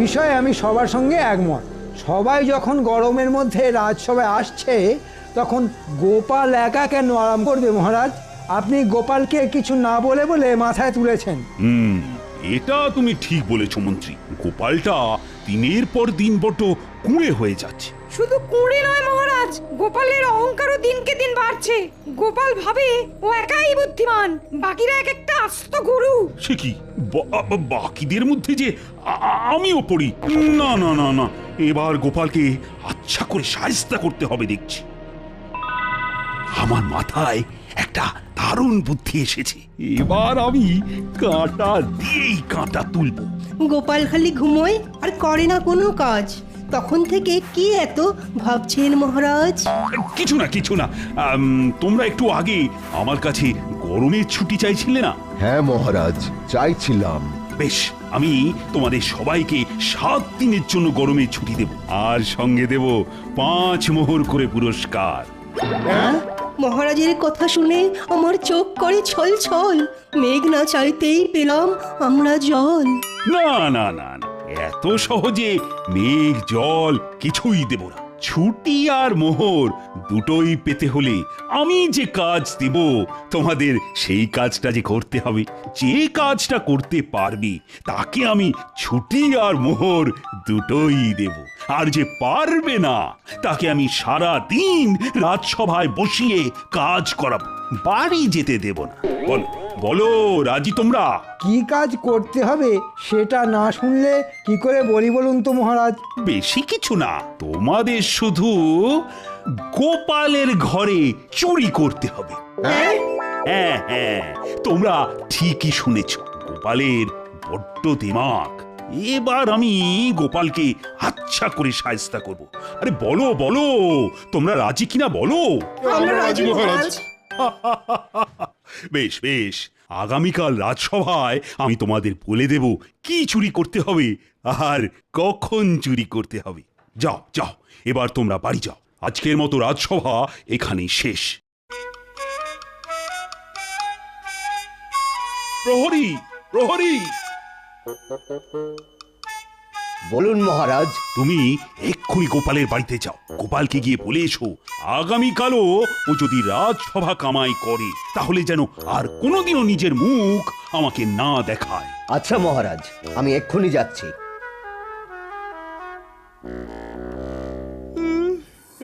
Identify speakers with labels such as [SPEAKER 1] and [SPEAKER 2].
[SPEAKER 1] বিষয়ে আমি সবার সঙ্গে একমত। সবাই যখন গরমের মধ্যে রাজসভায় আসছে তখন গোপাল একা কেন আরাম করবে মহারাজ? আপনি গোপালকে কিছু না বলে বলে মাথায় তুলেছেন।
[SPEAKER 2] এটা তুমি ঠিক বলেছ মন্ত্রী। গোপালটা দিনের পর দিন বড্ড কুঁড়ে হয়ে যাচ্ছে।
[SPEAKER 3] শুধু কুঁড়ে নয় মহারাজ, গোপালের অহংকারও দিনকে দিন বাড়ছে। গোপাল ভাবে ও একাই বুদ্ধিমান, বাকিরা এক একটা আস্ত গরু।
[SPEAKER 2] সে কি, বাকিদের মধ্যে যে আমিও পড়ি? না না না না, এবার গোপালকে আচ্ছা করে শায়েস্তা করতে হবে দেখছি। আমার মাথায় একটা দারুণ বুদ্ধি এসেছে। এবার আমি কাঁটা দিয়েই কাঁটা তুলবো।
[SPEAKER 4] গোপাল খালি ঘুমোয় আর করে না কোনো কাজ। তখন থেকে কি এত ভাবছেন মহারাজ?
[SPEAKER 2] কিছু না কিছু না, তোমরা একটু আগে আমার কাছে গরমের ছুটি চাইছিলে না?
[SPEAKER 5] হ্যাঁ মহারাজ, চাইছিলাম।
[SPEAKER 2] বেশ, আমি তোমাদের সবাইকে 7 দিনের জন্য গরমের ছুটি দেব, আর সঙ্গে দেব 5 মোহর করে পুরস্কার।
[SPEAKER 4] মহারাজের কথা শুনে আমার চোখ করে ছল ছল। মেঘ না চাইতেই পেলাম আমরা জল।
[SPEAKER 2] না না না না, এত সহজে মেঘ জল কিছুই দেব না। ছুটি আর মোহর দুটোই পেতে হলে আমি যে কাজ দেব তোমাদের সেই কাজটা যে করতে হবে। যে কাজটা করতে পারবে তাকে আমি ছুটি আর মোহর দুটোই দেব, আর যে পারবে না তাকে আমি সারা দিন রাজসভায় বসিয়ে কাজ করাবো, বাড়ি যেতে দেব না। বলো বলো, রাজি তোমরা?
[SPEAKER 1] কি কাজ করতে হবে সেটা না শুনলে কি করে বলি বলুন তো মহারাজ?
[SPEAKER 2] বেশি কিছু না, তোমাদের শুধু গোপালের ঘরে চুরি করতে হবে। হ্যাঁ হ্যাঁ, তোমরা ঠিকই শুনেছ, গোপালের বড্ড দিমাগ। এবার আমি গোপালকে আচ্ছা করে শায়েস্তা করব। আরে বলো বলো, তোমরা রাজি কিনা বলো?
[SPEAKER 4] আমরা রাজি মহারাজ।
[SPEAKER 2] বেশ বেশ, আগামীকাল রাজসভায় আমি তোমাদের বলে দেব কি চুরি করতে হবে আর কখন চুরি করতে হবে। যাও যাও, এবার তোমরা বাড়ি যাও। আজকের মতো রাজসভা এখানেই শেষ। প্রহরী প্রহরী,
[SPEAKER 6] বলুন মহারাজ।
[SPEAKER 2] তুমি এক্ষুনি গোপালের বাড়িতে যাও। গোপালকে গিয়ে বলে এসো আগামীকালও ও যদি রাজসভা কামাই করে তাহলে যেন আর কোনোদিনও নিজের মুখ আমাকে না দেখায়।
[SPEAKER 6] আচ্ছা মহারাজ, আমি এক্ষুনি যাচ্ছি।